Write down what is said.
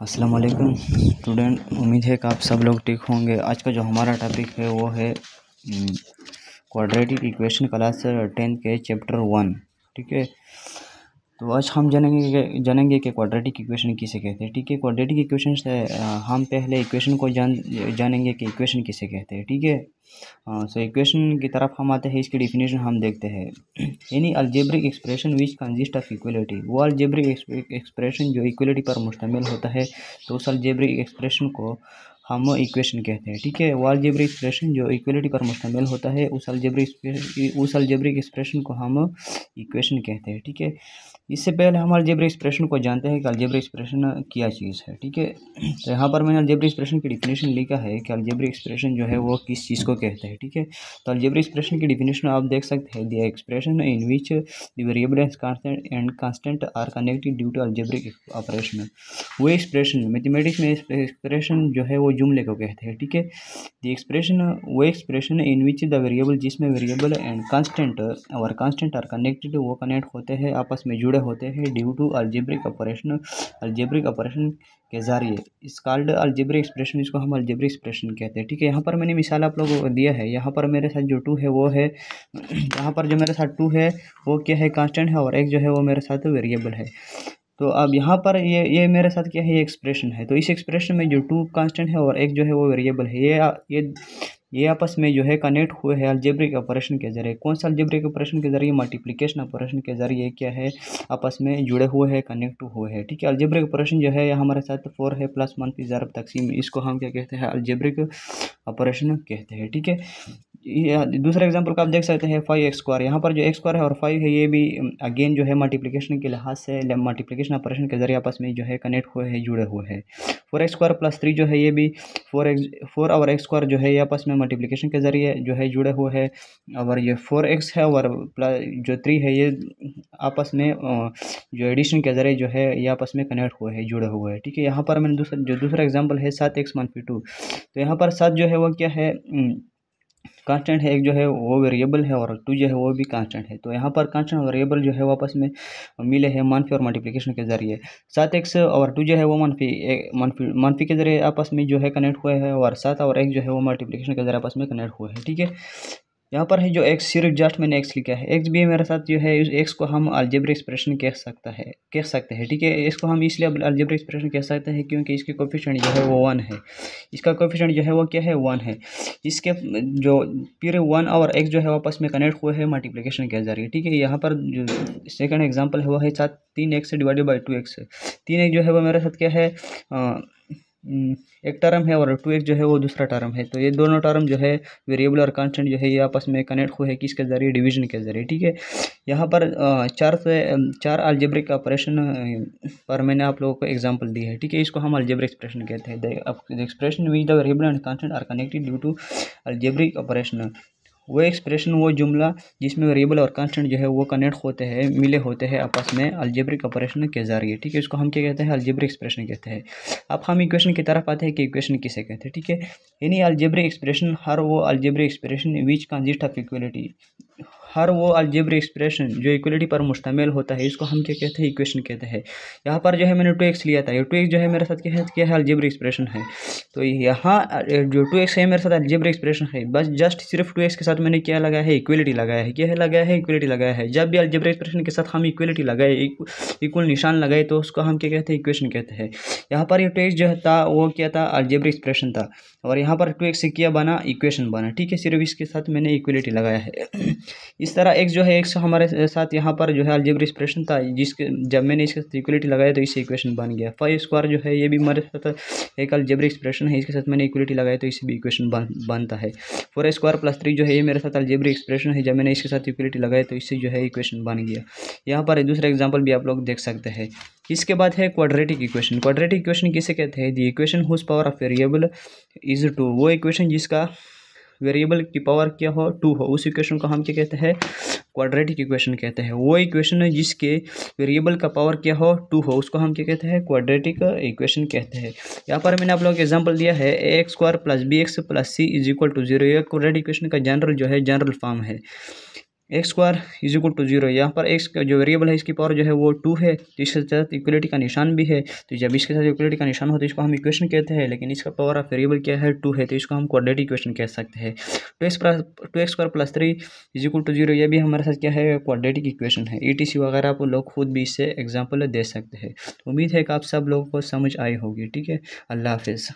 अस्सलाम वालेकुम स्टूडेंट, उम्मीद है कि आप सब लोग ठीक होंगे। आज का जो हमारा टॉपिक है वो है क्वाड्रेटिक इक्वेशन क्लास 10 के चैप्टर 1। ठीक है, तो आज हम जानेंगे कि क्वाड्रेटिक इक्वेशन किसे कहते हैं। ठीक है, क्वाड्रेटिक इक्वेशन से हम पहले इक्वेशन को जानेंगे कि इक्वेशन किसे कहते हैं। ठीक है, सो इक्वेशन की तरफ हम आते हैं, इसकी डिफिनेशन हम देखते हैं। Any algebraic expression which consist of equality, वो अलजेब्रिक एक्सप्रेशन जो इक्वलिटी पर मुश्तमिल होता है, तो उस अलजेब्रिक एक्सप्रेशन को हम इक्वेशन कहते हैं। ठीक है, वो अलजेब्रिक एक्सप्रेशन जो इक्वलिटी पर मुश्तमिल होता है, उस अलजेब्रिक एक्सप्रेशन को हम इक्वेशन कहते हैं। ठीक है, इससे पहले हम अलजेब्रिक एक्सप्रेशन को जानते हैं कि अलजेब्रिक एक्सप्रेशन क्या चीज़ है। ठीक है, तो यहाँ पर मैंने अलजेब्रिक एक्सप्रेशन की डिफिनेशन लिखा है कि अलजेब्रिक एक्सप्रेशन जो है वो किस चीज़ को कहते हैं। ठीक है, तो अलजेब्रिक एक्सप्रेशन की डिफिनेशन आप देख सकते हैं, the expression in which the variable and constant are connected due to algebraic operation. वो एक्सप्रेशन मैथमेटिक्स में एक्सप्रेशन जो है वो जुमले को कहते हैं। ठीक है, द एक्सप्रेशन वो expression in which the variable, जिसमें वेरिएबल एंड कांस्टेंट और कांस्टेंट आर कनेक्टेड, वो कनेक्ट होते हैं, आपस में जुड़े होते हैं ड्यू टू अलजेब्रिक ऑपरेशन के जरिए। इस कॉल्ड अलजेब्रिक एक्सप्रेशन, इसको हम अलजेब्रिक एक्सप्रेशन कहते हैं। ठीक है, यहाँ पर मैंने मिसाल आप लोगों को दिया है। यहाँ पर मेरे साथ जो 2 है वो है, यहाँ पर जो मेरे साथ 2 है वो क्या है, कांस्टेंट है, और एक जो है वो मेरे साथ वेरिएबल है। तो अब यहाँ पर ये मेरे साथ क्या है, ये एक्सप्रेशन है। तो इस एक्सप्रेशन में जो 2 कांस्टेंट है और एक जो है वो वेरिएबल है, ये आपस में जो है कनेक्ट हुए हैं अलजेब्रिक ऑपरेशन के जरिए। कौन सा अलजेब्रिक ऑपरेशन के जरिए? मल्टीप्लिकेशन ऑपरेशन के जरिए क्या है, आपस में जुड़े हुए हैं, कनेक्ट हुए हैं। ठीक है, अलजेब्रिक ऑपरेशन जो है ये हमारे साथ 4 है, प्लस मनफी ज़रब तकसीम, इसको हम क्या कहते हैं, अलजेब्रिक ऑपरेशन कहते हैं। ठीक है, दूसरे एग्जांपल का आप देख सकते हैं 5x²। यहाँ पर जो x² है और 5 है, ये भी अगेन जो है मल्टीप्लिकेशन के लिहाज से मल्टीप्लिकेशन ऑपरेशन के जरिए आपस में जो है कनेक्ट हुए हैं, जुड़े हुए हैं। 4x² + 3 जो है ये भी 4 और x² जो है ये आपस में मल्टीप्लिकेशन के जरिए जो है जुड़े हुए हैं, और ये 4x है और जो 3 है ये आपस में जो एडिशन के जरिए जो है ये आपस में कनेक्ट हुए हैं, जुड़े हुए हैं। ठीक है, यहाँ पर मैंने दूसरा एग्जाम्पल है 7x - 2। तो यहाँ पर 7 जो है वो क्या है, कांस्टेंट है, एक जो है वो वेरिएबल है, और 2 जो है वो भी कांस्टेंट है। तो यहाँ पर कांस्टेंट और वेरिएबल जो है वो आपस में मिले हैं मनफी और मल्टीप्लिकेशन के जरिए। 7x और 2 जो है वो मनफी के जरिए आपस में जो है कनेक्ट हुए हैं, और 7 और 1 जो है वो मल्टीप्लिकेशन के जरिए आपस में कनेक्ट हुए हैं। ठीक है, यहाँ पर है जो x, सिर्फ जस्ट मैंने x लिखा है, x भी मेरे साथ जो है, इस x को हम अलजेब्रिक एक्सप्रेशन कह सकते हैं। ठीक है, इसको हम इसलिए अलजेब्रिक एक्सप्रेशन कह सकते हैं क्योंकि इसके कोफिशिएंट जो है वो 1 है। इसका कोफिशिएंट जो है वो क्या है, 1 है। इसके जो फिर 1 और x जो है आपस में कनेक्ट हुए हैं मल्टीप्लिकेशन के जरिए। ठीक है, यहाँ पर जो सेकंड एग्जाम्पल है वो है 3x / 2x। 3x जो है वो मेरे साथ क्या है, एक टर्म है, और 2x जो है वो दूसरा टर्म है। तो ये दोनों टर्म जो है वेरिएबल और कांस्टेंट जो है ये आपस में कनेक्ट हुए हैं, किसके जरिए, डिवीजन के जरिए। ठीक है, यहाँ पर 4 अलजेब्रिक ऑपरेशन पर मैंने आप लोगों को एग्जांपल दी है। ठीक है, इसको हम अलजेब्रिक एक्सप्रेशन कहते हैं। The expression which the variable and constant are connected due to algebraic operation, वो एक्सप्रेशन, वो जुमला जिसमें वेरिएबल और कांस्टेंट जो है वो कनेक्ट होते हैं, मिले होते हैं आपस में अलजेब्रिक ऑपरेशन के जरिए। ठीक है, इसको हम क्या कहते हैं, अलजेब्रिक एक्सप्रेशन कहते हैं। अब हम इक्वेशन की तरफ आते हैं कि इक्वेशन किसे कहते हैं। ठीक है, यानी अलजेब्रिक एक्सप्रेशन, हर वो algebraic expression which consist of equality, हर वो अलजेब्रिक एक्सप्रेशन जो इक्वलिटी पर मुश्तमिल होता है, इसको हम क्या कहते हैं, इक्वेशन कहते हैं। यहाँ पर जो है मैंने 2x लिया था, ये 2x जो है मेरे साथ क्या है, अलजेब्रिक एक्सप्रेशन है। तो यहाँ जो 2x है मेरे साथ अलजेब्रिक एक्सप्रेशन है, बस जस्ट सिर्फ 2x के साथ मैंने क्या लगाया है, इक्वलिटी लगाया है। क्या है लगाया है, इक्वलिटी लगाया है। जब भी अलजेब्रिक एक्सप्रेशन के साथ हम इक्वलिटी लगाए, इक्वल निशान लगाए, तो उसको हम क्या कहते हैं, इक्वेशन कहते हैं। यहाँ पर ये 2x जो था वो क्या था, अलजेब्रिक एक्सप्रेशन था, और यहाँ पर 2x से क्या बना, इक्वेशन बना। ठीक है, सिर्फ इसके साथ मैंने इक्वलिटी लगाया है। इस तरह x जो है, x हमारे साथ यहाँ पर जो है अलजेब्रिक एक्सप्रेशन था, जिसके जब मैंने इसके साथ इक्वलिटी लगाया तो इससे इक्वेशन बन गया। 5² जो है ये भी हमारे साथ एक अलजेब्रिक एक्सप्रेशन है, इसके साथ मैंने इक्वलिटी लगाया तो इससे भी इक्वेशन बनता है। 4x² + 3 जो है ये मेरे साथ अलजेब्रिक एक्सप्रेशन है, जब मैंने इसके साथ इक्वलिटी लगाया तो इससे जो है इक्वेशन बन गया। यहाँ पर दूसरा एग्जाम्पल भी आप लोग देख सकते हैं। इसके बाद है क्वाड्रेटिक इक्वेशन। क्वाड्रेटिक इक्वेशन किसे कहते हैं, the equation whose power of variable is 2, वो इक्वेशन जिसका वेरिएबल की पावर क्या हो, 2 हो, उस इक्वेशन को हम क्या कहते हैं, क्वाड्रेटिक इक्वेशन कहते हैं। वो इक्वेशन है जिसके वेरिएबल का पावर क्या हो, 2 हो, उसको हम क्या कहते हैं, क्वाड्रेटिक इक्वेशन कहते हैं। यहाँ पर मैंने आप लोगों को एग्जांपल दिया है, ax² + bx + c = 0। ये क्वाड्रेटिक इक्वेशन का जनरल जो है, जनरल फॉर्म है। X square is equal to 0। यहाँ पर एक्स का जो वेरिएबल है इसकी पावर जो है वो 2 है, तो इसके साथ इक्वलिटी का निशान भी है। तो जब इसके साथ इक्वलिटी का निशान हो तो इसको हम इक्वेशन कहते हैं, लेकिन इसका पावर ऑफ वेरिएबल क्या है 2 है, तो इसको हम क्वाड्रेटिक इक्वेशन कह सकते हैं। 2x square plus 3 is equal to 0, ये भी हमारे साथ क्या है क्वाड्रेटिक इक्वेशन है। ETC वगैरह आप लोग खुद भी इससे एग्जाम्पल दे सकते हैं। तो उम्मीद है कि आप सब लोगों को समझ आई होगी। ठीक है, अल्लाह हाफिज़।